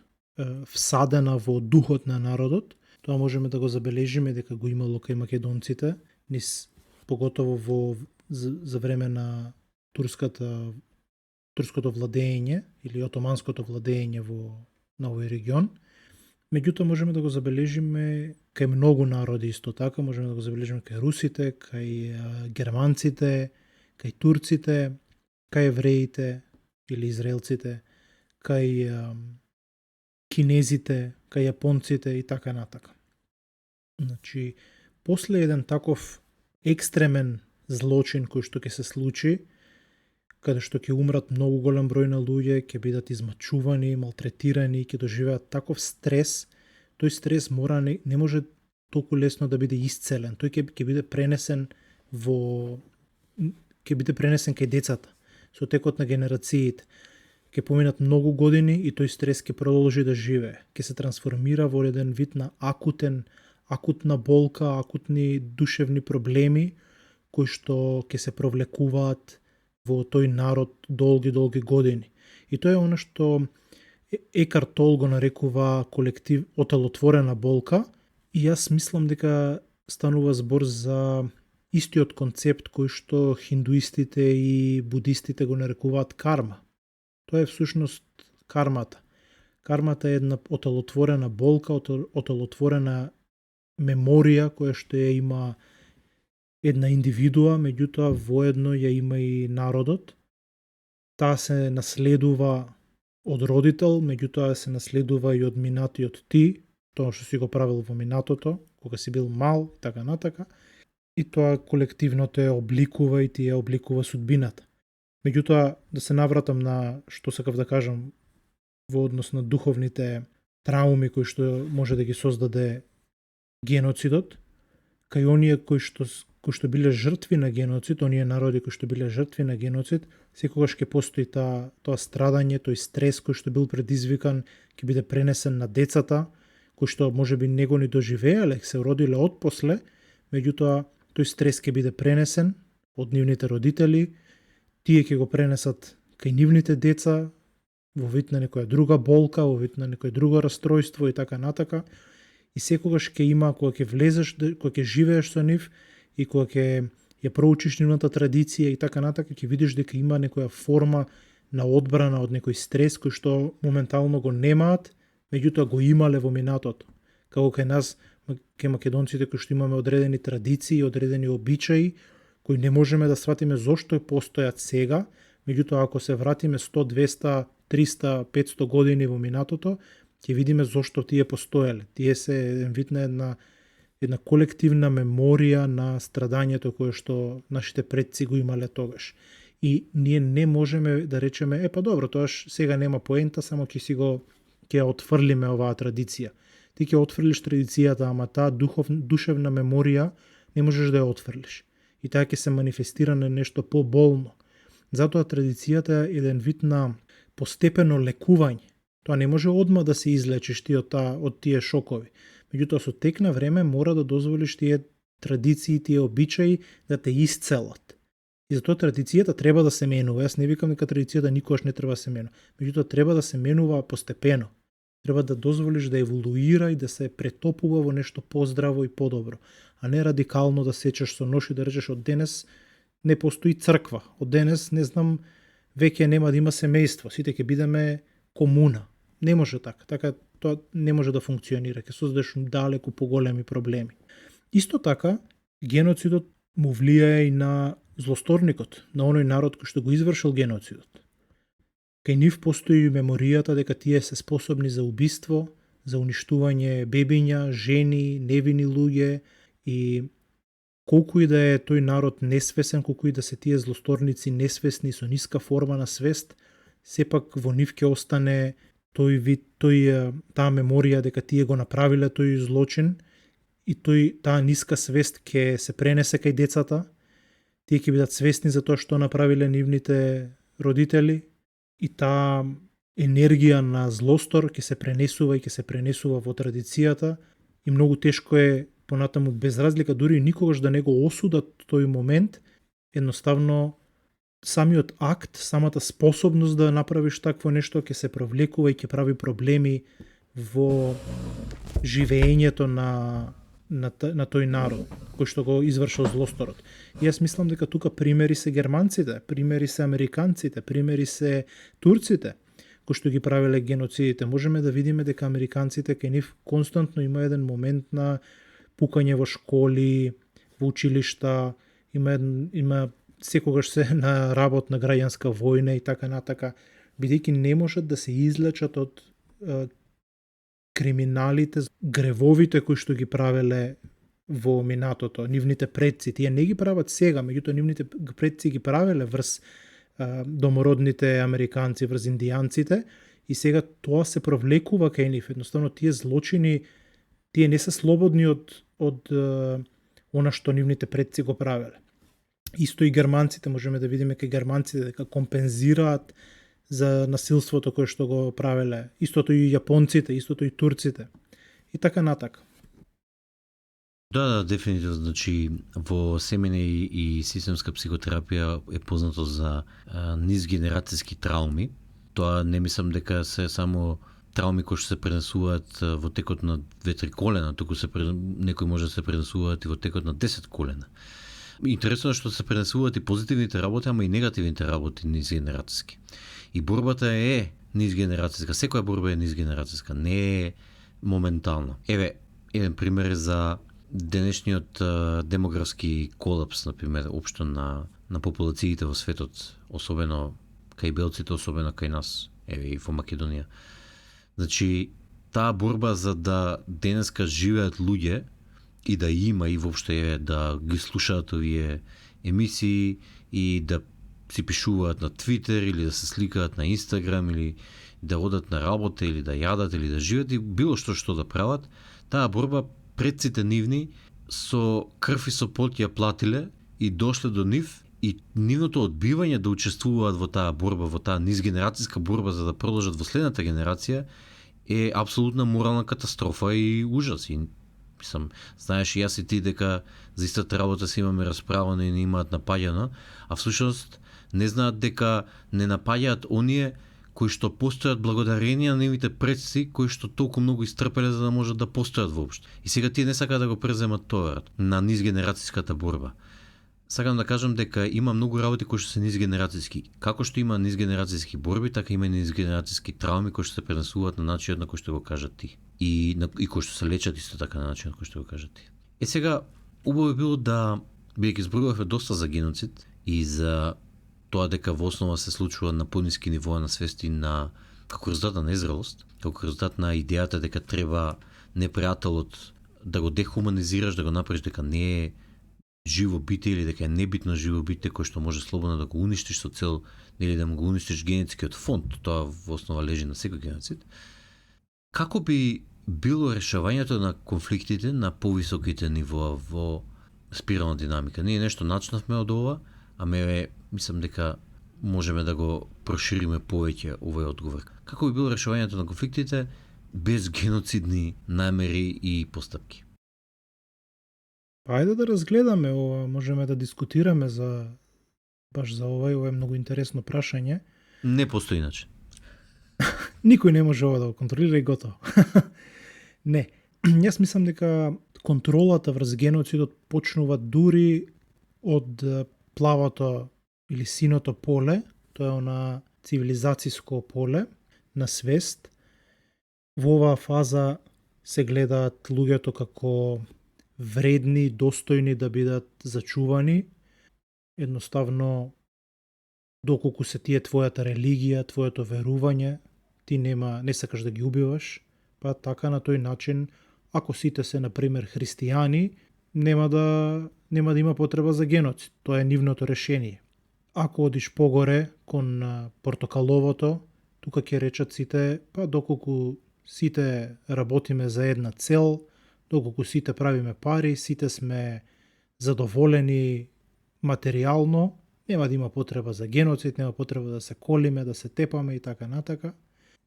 всадена во духот на народот, Тоа можеме да го забележиме дека го имало кај македонците, поготово за време на турското владење или отоманското владење на овој регион. Меѓутоа можеме да го забележиме кај многу народи исто така, можеме да го забележиме кај русите, кај германците, кај турците, кај евреите или израелците, кај кинезите, кај јапонците и така натака. Значи, после еден таков екстремен злочин кој што ќе се случи, каде што ќе умрат многу голем број на луѓе, ќе бидат измачувани, малтретирани, ќе доживеат таков стрес, тој стрес не може толку лесно да биде исцелен. Тој ќе биде пренесен кај децата со текот на генерациите. Ќе поминат многу години и тој стрес ќе продолжи да живее. Ќе се трансформира во еден вид на акутна болка, акутни душевни проблеми кои што ќе се провлекуваат во тој народ долги години. И тоа е она што Екарт Тол го нарекува колектив отелотворена болка, и јас мислам дека станува збор за истиот концепт кој што хиндуистите и будистите го нарекуваат карма. Тоа е всушност кармата. Кармата е една отелотворена болка, отелотворена меморија која што ја има една индивидуа, меѓутоа воедно ја има и народот. Таа се наследува од родител, меѓутоа се наследува и од минатиот ти, тоа што си го правил во минатото, кога си бил мал, и така натака. И тоа колективно те обликува и ти ја обликува судбината. Меѓутоа, да се навратам на што сакав да кажам во однос на духовните трауми кои што може да ги создаде геноцидот, кај оние кои што биле жртви на геноцид, оние народи кои што биле жртви на геноцид, секогаш ќе постои тоа страдање, тој стрес кој што бил предизвикан, ќе биде пренесен на децата, кои што можеби не го ни доживеале, се родиле отпосле, меѓутоа тој стрес ќе биде пренесен од нивните родители, тие ќе го пренесат кај нивните деца во вид на некоја друга болка, во вид на некој друго расстройство и така натака. И секогаш ќе има, кога ќе влезеш, кога ќе живееш со нив и кога ќе ја проучиш нивната традиција и така натака, ќе видиш дека има некоја форма на одбрана од некој стрес кој што моментално го немаат, меѓутоа го имале во минатото. Како кај нас, кај македонците кои што имаме одредени традиции, одредени обичаи, кои не можеме да сватиме зошто постојат сега, меѓутоа ако се вратиме 100, 200, 300, 500 години во минатото, ќе видиме зошто тие постоеле. Тие се еден вид на една колективна меморија на страдањето кое што нашите предци го имале тогаш. И ние не можеме да речеме, па добро, тоаш сега нема поента, само ќе ја отфрлиме оваа традиција. Ти ќе отфрлиш традицијата, ама таа душевна меморија не можеш да ја отфрлиш. И таа ќе се манифестира на нешто поболно. Затоа традицијата е еден вид на постепено лекување. Тоа не може одма да се излечиш ти од тие шокови. Меѓутоа со тек на време мора да дозволиш тие традиции, тие обичаи да те исцелат. И затоа традицијата треба да се менува. Јас не викам дека традицијата никогаш не треба да се менува. Меѓутоа треба да се менува постепено. Треба да дозволиш да еволуира и да се претопува во нешто поздраво и подобро, а не радикално да сечеш со нож и да речеш од денес не постои црква. Од денес, не знам, веќе нема да има семејство, сите ќе бидеме комуна. Не може така. Така тоа не може да функционира, ќе создадеш далеку поголеми проблеми. Исто така, геноцидот му влијае и на злосторникот, на оној народ кој што го извршил геноцидот. Кај нив постои меморијата дека тие се способни за убиство, за уништување бебиња, жени, невини луѓе, и колку и да е тој народ несвесен, колку и да се тие злосторници несвесни со ниска форма на свест, сепак во нив ќе остане таа меморија дека тие го направиле тој злочин, и таа ниска свест ќе се пренесе кај децата, тие ќе бидат свесни за тоа што направиле нивните родители, и таа енергија на злостор ќе се пренесува во традицијата, и многу тешко е понатаму, без разлика, дури никогаш да не го осудат тој момент, едноставно самиот акт, самата способност да направиш такво нешто ќе се провлекува и ќе прави проблеми во живеењето на тој народ кој што го извршил злосторот. И јас мислам дека тука примери се германците, примери се американците, примери се турците кои што ги правеле геноцидите. Можеме да видиме дека американците кај нив константно има еден момент на пукање во школи, во училишта, има секогаш се на работ на граѓанска војна и така натака, бидејќи не можат да се излечат од криминалите, гревовите кои што ги правеле во минатото, нивните предци. Тие не ги прават сега, меѓутоа нивните предци ги правеле врз домородните американци, врз индијанците, и сега тоа се провлекува кај нив. Едноставно тие злочини, тие не се слободни од она што нивните предци го правеле. Исто и германците, можеме да видиме кај германците дека компензираат за насилството кое што го правеле. Истото и јапонците, истото и турците. И така натака. Да, дефинитивно. Значи, во семејна и системска психотерапија е познато за низгенерацијски трауми. Тоа не мислам дека се само трауми кои што се пренесуваат во текот на 2-3 колена, туку некои може да се пренесуваат и во текот на 10 колена. Интересно е што се пренесуваат и позитивните работи, ама и негативните работи низгенерацијски. И борбата е низгенерацијска. Секоја борба е низгенерацијска, не е моментална. Еве, еден пример за денешниот демографски колапс, например, општо на популациите во светот, особено кај белците, особено кај нас, еве и во Македонија. Значи, таа борба за да денеска живеат луѓе и да има и воопшто да ги слушаат овие емисии и да си пишуваат на Твитер или да се сликаат на Инстаграм или да одат на работа или да јадат или да живеат и било што да прават, таа борба предците нивни со крв и со пот ја платиле и дошле до нив и нивното одбивање да учествуваат во таа борба, во таа низгенерацијска борба за да продолжат во следната генерација е апсолутна морална катастрофа и ужас. И мислам, знаеш и јас и ти дека за истата работа се имаме расправено и не имаат напаѓано, а всушност не знаат дека не напаѓаат оние кои што постојат благодарение на нивните предци, кои што толку многу истрпеле за да можат да постојат воопшто. И сега тие не сакаат да го преземат товарот на низгенерацијската борба. Сакам да кажам дека има многу работи кои што се низгенерацијски. Како што има низгенерацијски борби, така има и низгенерацијски трауми кои што се пренесуваат на начинот на кој што го кажат ти. И кои што се лечат исто така на начинот кој што го кажат ти. Сега убаво би било да, бидејќи зборувавме доста за геноцид и за тоа дека во основа се случува на пониски нивоа на свести на како резултат на незрелост, како резултат на идејата дека треба непријателот да го дехуманизираш, да го направиш дека не е живо бите или дека е небитно живо бите кој што може слободно да го уништиш со цел или да му го уништиш генетскиот фонд, тоа во основа лежи на секој геноцид. Како би било решавањето на конфликтите на повисоките нивоа во спирална динамика? Ние нешто начнавме од ова, ама мислам дека можеме да го прошириме повеќе овој одговор. Како би било решавањето на конфликтите без геноцидни намери и постапки? Ајде да разгледаме ова, можеме да дискутираме баш за ова е многу интересно прашање. Не постои начин. Никој не може ова да го контролира и готово. Не, јас мислам дека контролата врз геноцидот почнува дури од плавото или синото поле, тоа е она цивилизацијско поле на свест. Во оваа фаза се гледаат луѓето како вредни, достојни да бидат зачувани. Едноставно, доколку се тие твојата религија, твоето верување, ти не сакаш да ги убиваш, па така на тој начин, ако сите се, например, христијани, нема да има потреба за геноцид. Тоа е нивното решение. Ако одиш погоре кон портокаловото, тука ќе речат сите, па доколку сите работиме за една цел, доколку сите правиме пари, сите сме задоволени материјално, нема да има потреба за геноцид, нема потреба да се колиме, да се тепаме и така натака.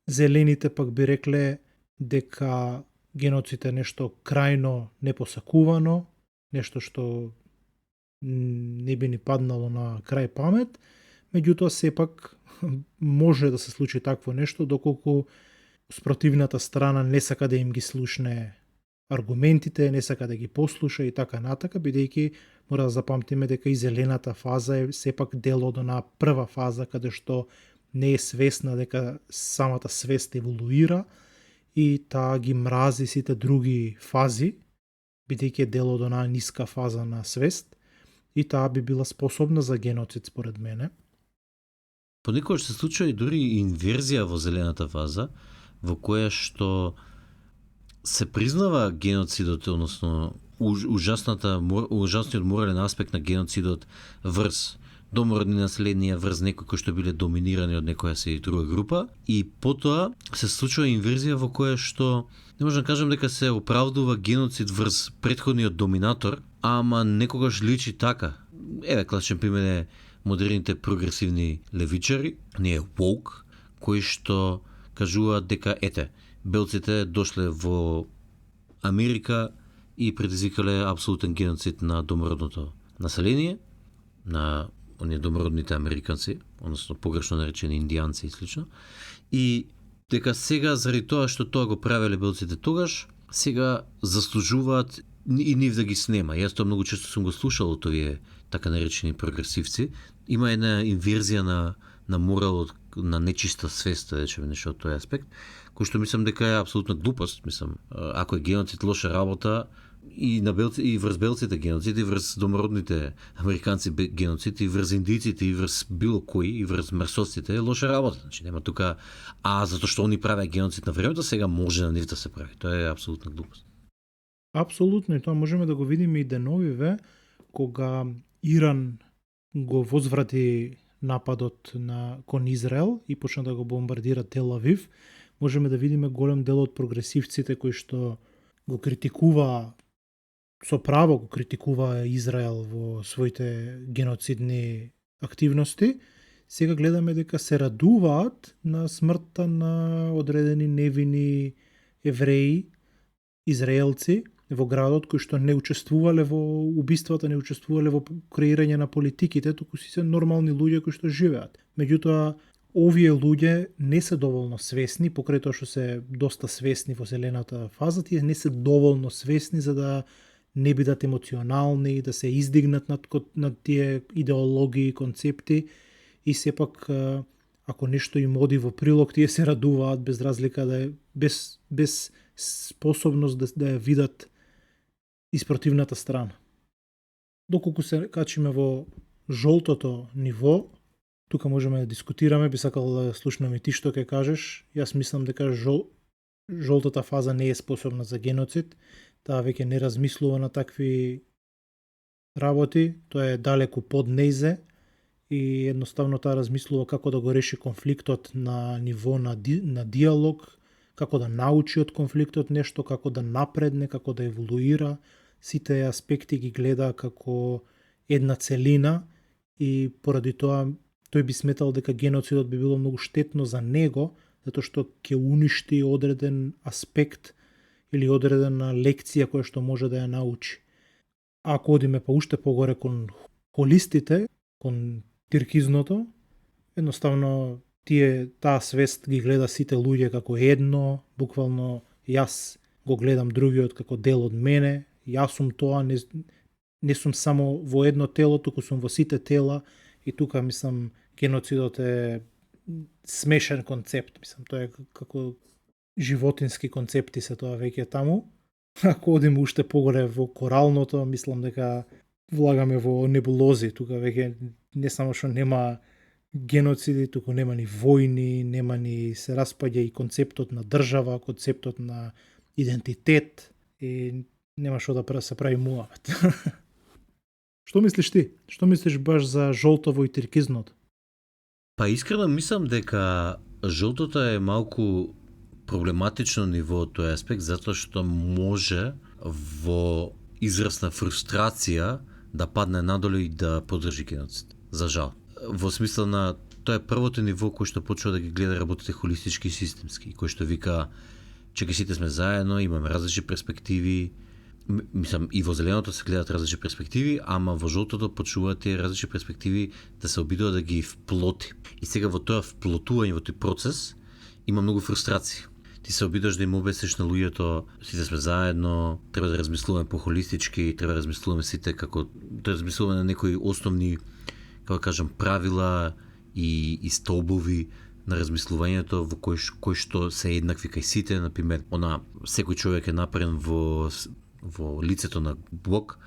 Зелените пак би рекле дека геноцид е нешто крајно непосакувано, нешто што не би ни паднало на крај памет, меѓутоа сепак може да се случи такво нешто доколку спротивната страна не сака да им ги слушне аргументите, не сака да ги послуша и така натака, бидејќи мора да запамтиме дека и зелената фаза е сепак дел од онаа прва фаза каде што не е свесна дека самата свест еволуира и таа ги мрази сите други фази, бидејќи е дел од онаа ниска фаза на свест и таа би била способна за геноцид според мене. Понекогаш се случува и дури инверзија во зелената фаза, во која што се признава геноцидот, односно ужасниот морален аспект на геноцидот врз домородни населенија, врз некои кои што биле доминирани од некоја се друга група, и потоа се случува инверзија во која што не можам да кажам дека се оправдува геноцид врз претходниот доминатор, ама некогаш личи така. Еве класичен пример е модерните прогресивни левичари, не е woke, кои што кажуваат дека белците дошле во Америка и предизвикале апсолутен геноцид на домородното население, на оние домородните американци, односно погрешно наречени индијанци и слично, и дека сега заради тоа што тоа го правеле белците тогаш, сега заслужуваат и нив да ги снема. Јас тоа многу често сум го слушал од овие така наречени прогресивци. Има една инверзија на моралот, на нечиста свест, да речеме нешто од тој аспект, кој што мислам дека е апсолутна глупост. Мислам, ако е геноцид лоша работа, и на белци, и врз белците геноцид, и врз домородните американци геноцид, и врз индиците, и врз било кои, и врз мерсоците е лоша работа. Значи нема тука, затоа што они правеа геноцид на времето, сега може на нив да се прави. Тоа е апсолутна глупост. Апсолутно, и тоа можеме да го видиме и деновиве, кога Иран го возврати нападот кон Израел и почна да го бомбардира Тел Авив, можеме да видиме голем дел од прогресивците кои што го критикуваа, со право го критикуваа Израел во своите геноцидни активности, сега гледаме дека се радуваат на смртта на одредени невини евреи, израелци во градот кои што не учествувале во убиствата, не учествувале во креирање на политиките, туку си се нормални луѓе кои што живеат. Меѓутоа, овие луѓе не се доволно свесни, покрај тоа што се доста свесни во зелената фаза, тие не се доволно свесни за да не бидат емоционални, да се издигнат над тие идеологии и концепти, и сепак ако нешто им оди во прилог, тие се радуваат без разлика да е без способност да ја видат испротивната страна. Доколку се качиме во жолтото ниво, тука можеме да дискутираме, би сакал да слушнам и ти што ќе кажеш. Јас мислам дека жолтата фаза не е способна за геноцид, таа веќе не размислува на такви работи, тоа е далеку под нејзе и едноставно таа размислува како да го реши конфликтот на ниво на диалог, како да научи од конфликтот нешто, како да напредне, како да еволуира. Сите аспекти ги гледа како една целина и поради тоа тој би сметал дека геноцидот би било многу штетно за него, затоа што ќе уништи одреден аспект или одредена лекција која што може да ја научи. Ако одиме па уште погоре кон холистите, кон тиркизното, едноставно таа свест ги гледа сите луѓе како едно, буквално јас го гледам другиот како дел од мене, јас сум тоа, не сум само во едно тело, туку сум во сите тела, и тука мислам геноцидот е смешен концепт, мислам тоа е како животински концепти се тоа веќе таму. Ако одиме уште погоре во коралното, мислам дека влагаме во небулози, тука веќе не само што нема геноциди, туку нема ни војни, нема ни се распаѓа и концептот на држава, концептот на идентитет и нема што да се прави муавет. Што мислиш ти? Што мислиш баш за жолтово и тиркизното? Па искрено мислам дека жолтото е малку проблематично ниво од тој аспект, затоа што може во израз на фрустрација да падне надолу и да поддржи геноцид. За жал. Во смисла на тоа е првото ниво кој што почува да ги гледа работите холистички и системски, кој што вика чеки сите сме заедно, имаме различни перспективи. Мислам, и во зеленото се гледат различни перспективи, ама во жолтото почуваат тие различни перспективи да се обидува да ги вплоти. И сега во тоа вплотување, во тој процес, има многу фрустрација. ти се обидаш да им обясниш на луѓето, сите сме заедно, треба да размислуваме похолистички, треба да размислуваме сите како да размислуваме на некои основни, како кажам, правила и столбови на размислувањето во кој што се еднакви кај сите, например, секој човек е направен во лицето на Бог.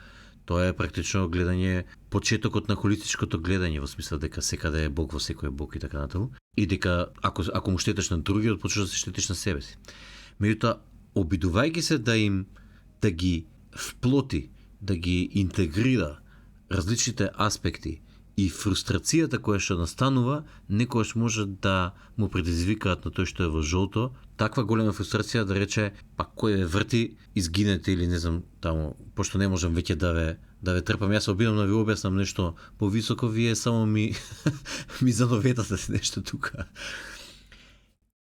Тоа е практично гледање, почетокот на холистичкото гледање, во смисла дека секаде е Бог во секој Бог и така натаму. И дека ако му штетиш на другиот, почнеш да се штетиш на себе си. Меѓутоа, обидувајќи се да ги вплоти, да ги интегрира различните аспекти и фрустрацијата која што настанува, некојаш може да му предизвикаат на тој што е во жолто, таква голема фрустрација да рече, па кој ве врти, изгинете или не знам таму, пошто не можам веќе да ве трпам, јас се обидам да ви објаснам нешто повисоко, вие само ми зановетате се нешто тука.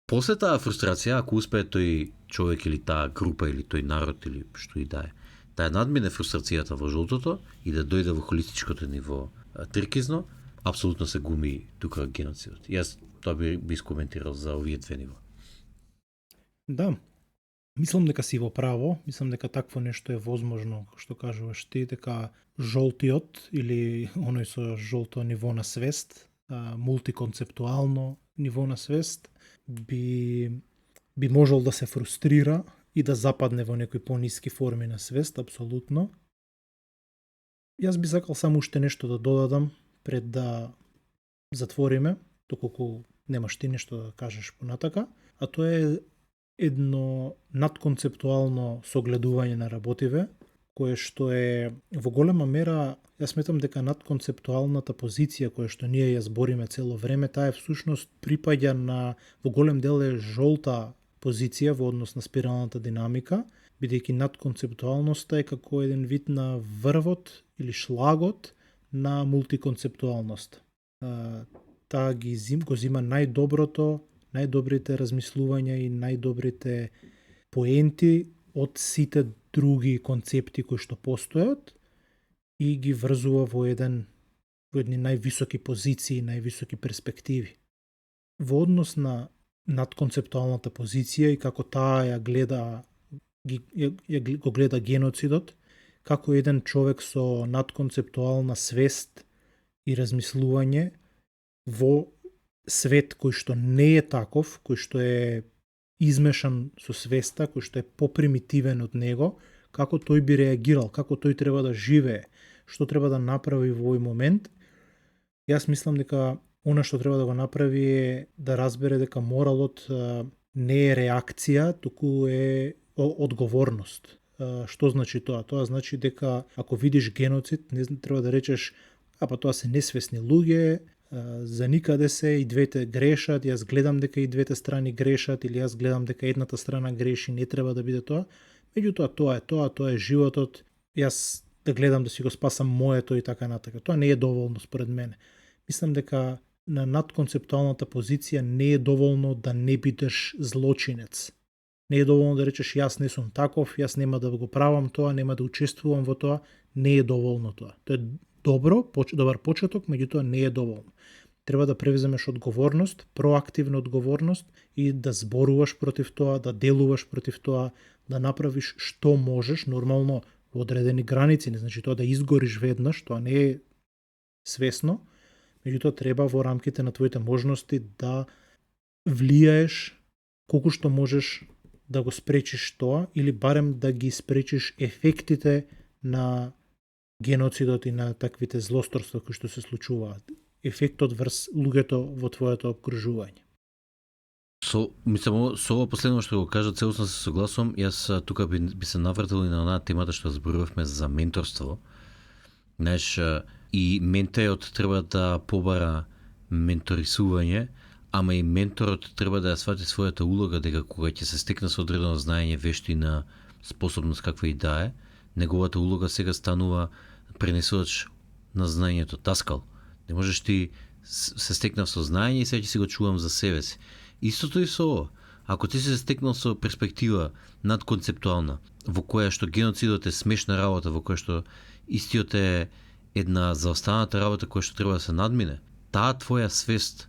После таа фрустрација, ако успее тој човек или таа група или тој народ или што и да ја надмине фрустрацијата во жолтото и да дојде во холистичкото ниво трикизно, апсолутно се гуми тука геноцидот. Јас тоа би искоментирал за овие две нива. Да, мислам дека си во право, мислам дека такво нешто е возможно, што кажуваш ти, дека жолтиот или оној со жолто ниво на свест, мултиконцептуално ниво на свест, би можел да се фрустрира и да западне во некои пониски форми на свест, апсолутно. Јас би сакал само уште нешто да додадам пред да затвориме, доколку немаш ти нешто да кажеш понатака, а тоа е едно надконцептуално согледување на работиве, кое што е во голема мера, јас сметам дека надконцептуалната позиција која што ние ја збориме цело време, таа е всушност припаѓа на, во голем дел е жолта позиција во однос на спиралната динамика, бидејќи надконцептуалноста е како еден вид на врвот или шлагот на мултиконцептуалност. Таа го зима најдобрите размислувања и најдобрите поенти од сите други концепти кои што постојат и ги врзува во едни највисоки позиции, највисоки перспективи. Во однос на надконцептуалната позиција и како таа го гледа геноцидот, како еден човек со надконцептуална свест и размислување во свет кој што не е таков, кој што е измешан со свеста, кој што е попримитивен од него, како тој би реагирал, како тој треба да живее, што треба да направи во овој момент. Јас мислам дека она што треба да го направи е да разбере дека моралот не е реакција, туку е одговорност. Што значи тоа? Тоа значи дека ако видиш геноцид, не треба да речеш па тоа се несвесни луѓе, за никаде се, и двете грешат, јас гледам дека и двете страни грешат, или јас гледам дека едната страна греши, не треба да биде тоа. Меѓутоа, тоа е животот, јас да гледам да си го спасам моето и така натака. Тоа не е доволно според мене. Мислам дека на надконцептуалната позиција не е доволно да не бидеш злочинец. Не е доволно да речеш јас не сум таков, јас нема да го правам тоа, нема да учествувам во тоа, не е доволно тоа. Тоа е добар почеток, меѓутоа не е доволно. Треба да превземеш одговорност, проактивна одговорност и да зборуваш против тоа, да делуваш против тоа, да направиш што можеш, нормално во одредени граници, не значи тоа да изгориш веднаш, тоа не е свесно, меѓутоа треба во рамките на твоите можности да влијаеш колку што можеш да го спречиш тоа или барем да ги спречиш ефектите на геноцидот и на таквите злосторства кои што се случуваат. Ефектот врз луѓето во твоето окружување. Со ова последно што го кажа, целосно се согласувам. Јас тука би се навртел и на онаа темата што зборувавме за менторство. Знаеш, и менторот треба да побара менторисување, ама и менторот треба да ја свати својата улога дека кога ќе се стекне со одредено знаење, вештина, способност каква и да е, неговата улога сега станува пренесувач на знаењето, таскал. Не можеш ти се стекнав со знаење и сега ќе си го чувам за себе си. Истото и со ова. Ако ти се стекнал со перспектива надконцептуална, во која што геноцидот е смешна работа, во која што истиот е една заостаната работа која што треба да се надмине, таа твоја свест,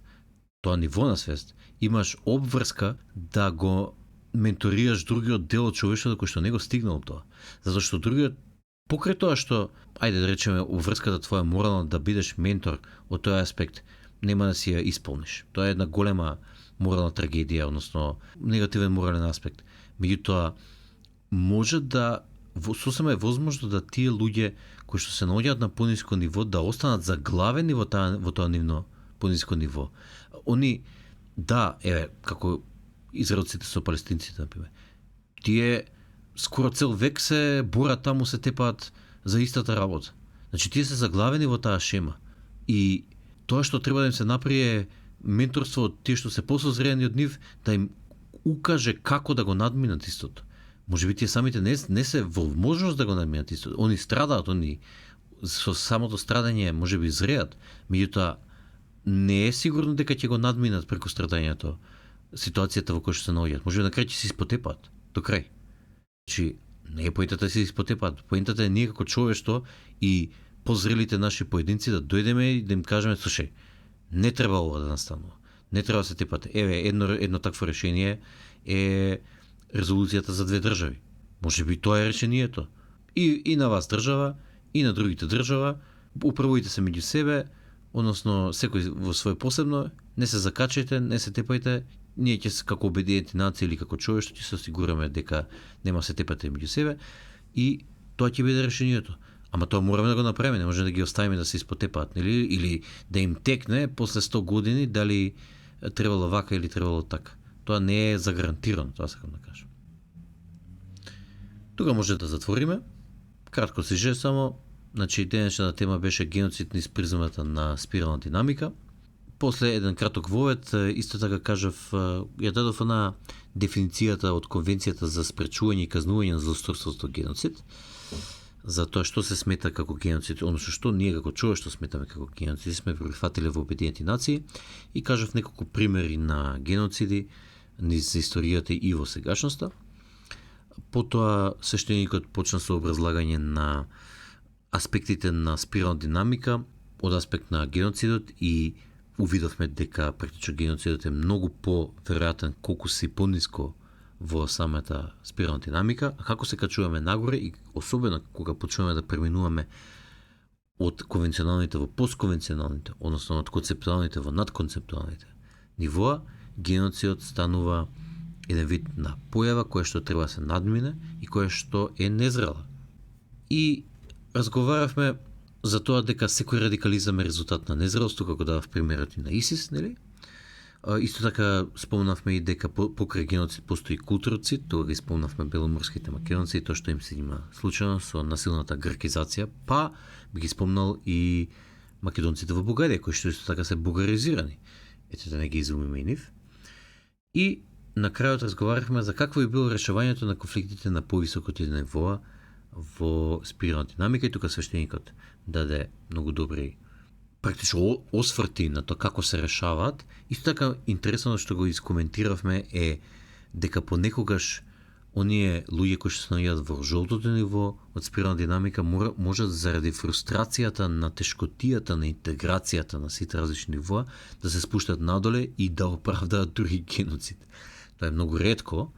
тоа ниво на свест, имаш обврска да го менторираш другиот дел од човештвото кој што не го стигнал тоа. Затоа што другиот покрај тоа што ајде да речеме обврската твоја морална да бидеш ментор од тој аспект нема да си ја исполниш. Тоа е една голема морална трагедија, односно негативен морален аспект. Меѓутоа може да сосема е возможно да тие луѓе кои што се наоѓаат на пониско ниво да останат заглавени во тоа нивно пониско ниво. Они да, како израелците со палестинците например. Тие скоро цел век се борат таму, се тепаат за истата работа. Значи тие се заглавени во таа шема. И тоа што треба да им се направи е менторство од тие што се посозрени од нив, да им укаже како да го надминат истото. Може би тие самите не се во можност да го надминат истото. Они страдаат, они со самото страдање може би зреат, меѓутоа не е сигурно дека ќе го надминат преку страдањето ситуацијата во која што се наоѓаат. Може би на крај ќе се испотепаат до крај. Значи не е поентата да се испотепаат. Поентата е ние како човештво и позрелите наши поединци да дојдеме и да им кажеме слушај, не треба ова да настанува. Не треба да се тепате. Едно такво решение е резолуцијата за 2 држави. Може би тоа е решението. И на вас држава, и на другите држава, управувајте се меѓу себе, односно секој во свој посебно, не се закачајте, не се тепајте, ние ќе се како обединети нации или како човештво ќе се осигураме дека нема се тепате меѓу себе и тоа ќе биде решението. Ама тоа мораме да го направиме, не може да ги оставиме да се испотепаат, нели? Или да им текне после 100 години дали требало вака или требало така. Тоа не е загарантирано, тоа сакам да кажам. Тука може да затвориме. Кратко сиже само, значи денешната тема беше геноцид низ призмата на спирална динамика. После еден краток вовед, исто така кажав, ја дадов на дефиницијата од Конвенцијата за спречување и казнување на злосторството геноцид, за тоа што се смета како геноцид, односно што ние како човештво сметаме како геноцид, сме прифатиле во Обединети нации и кажав неколку примери на геноциди низ историјата и во сегашноста. Потоа свештеникот почна со образлагање на аспектите на спирална динамика од аспект на геноцидот и увидовме дека практично геноцидот е многу по-веројатен колку си пониско во самата спирална динамика, а како се качуваме нагоре и особено кога почнуваме да преминуваме од конвенционалните во постконвенционалните, односно од концептуалните во надконцептуалните нивоа, геноцидот станува еден вид на појава која што треба да се надмине и која што е незрела. И разговаравме за тоа дека секој радикализам е резултат на незрелост, како дадав примерот и на ИСИС, нели? Исто така спомнавме и дека покрај геноцид постои културоцид, тоа ги спомнавме беломорските македонци и тоа што им се има случено со насилната гркизација, па би ги спомнал и македонците во Бугарија, кои што исто така се бугаризирани. Ете да не ги изумиме и нив. И на крајот разговарахме за какво би било решавањето на конфликтите на повисокото нивоа во спирална динамика и тука свештеникот даде многу добри практично осврти на тоа како се решаваат. Исто така интересно што го искоментиравме е дека понекогаш оние луѓе кои што се наоѓаат во жолтото ниво од спирална динамика можат заради фрустрацијата на тешкотијата на интеграцијата на сите различни нивоа да се спуштат надоле и да оправдаат други геноцид. Тоа е многу ретко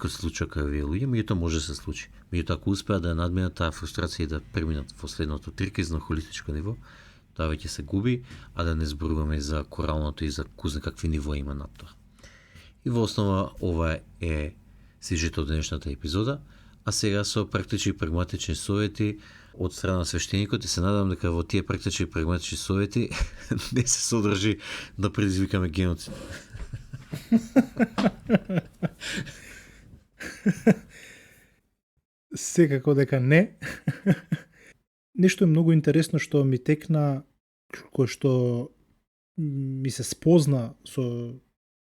се случува кај овие луѓе, меѓутоа може да се случи. Меѓутоа ако успеат да надминат таа фрустрација и да преминат во следното трикизно холистичко ниво, тоа веќе се губи, а да не зборуваме за коралното и за кузне какви нивоа има над тоа. И во основа ова е сюжетот од денешната епизода, а сега со практични и прагматични совети од страна на свештеникот и се надам дека во тие практични и прагматични совети не се содржи да предизвикаме геноцид. Секако дека не. Нешто е многу интересно што ми текна, кој што ми се спозна со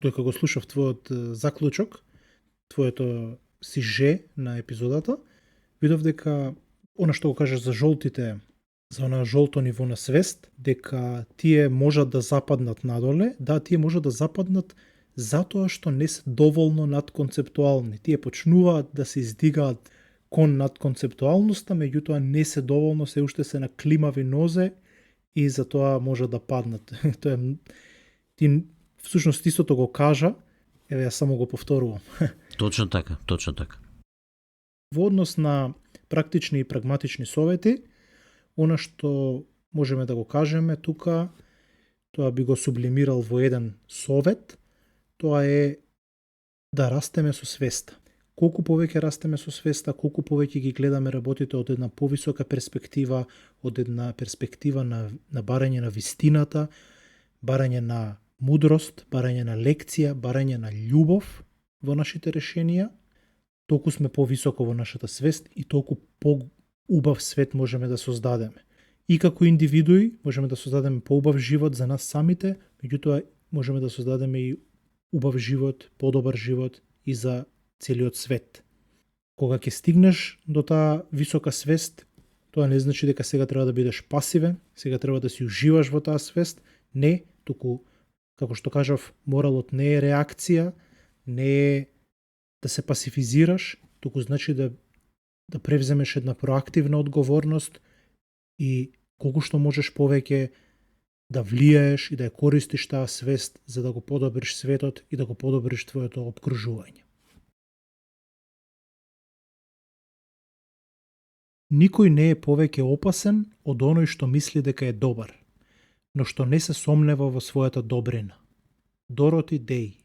додека го слушав твојот заклучок, твоето сиже на епизодата, видов дека она што го кажеш за жолтите, за она жолто ниво на свест, дека тие можат да западнат надоле, да, тие можат да западнат затоа што не се доволно надконцептуални. Тие почнуваат да се издигаат кон надконцептуалноста, меѓутоа не се доволно, се уште се на климави нозе и затоа може да паднат. Тоа е, ти всушност истото го кажа, Еве, јас само го повторувам. Точно така, точно така. Во однос на практични и прагматични совети, она што можеме да го кажеме тука, тоа би го сублимирал во еден совет, тоа е да растеме со свеста. Колку повеќе растеме со свеста, колку повеќе ги гледаме работите од една повисока перспектива, од една перспектива на барање на вистината, барање на мудрост, барање на лекција, барање на љубов во нашите решенија, толку сме повисоко во нашата свест и толку поубав свет можеме да создадеме. И како индивидуи можеме да создадеме поубав живот за нас самите, меѓутоа можеме да создадеме и убав живот, подобар живот и за целиот свет. Кога ќе стигнеш до таа висока свест, тоа не значи дека сега треба да бидеш пасивен, сега треба да си уживаш во таа свест, не, туку, како што кажав, моралот не е реакција, не е да се пасифизираш, туку значи да превземеш една проактивна одговорност и колку што можеш повеќе да влијаеш и да ја користиш таа свест за да го подобриш светот и да го подобриш твоето опкружување. Никој не е повеќе опасен од оној што мисли дека е добар, но што не се сомнева во својата добрина. Дороти Дей.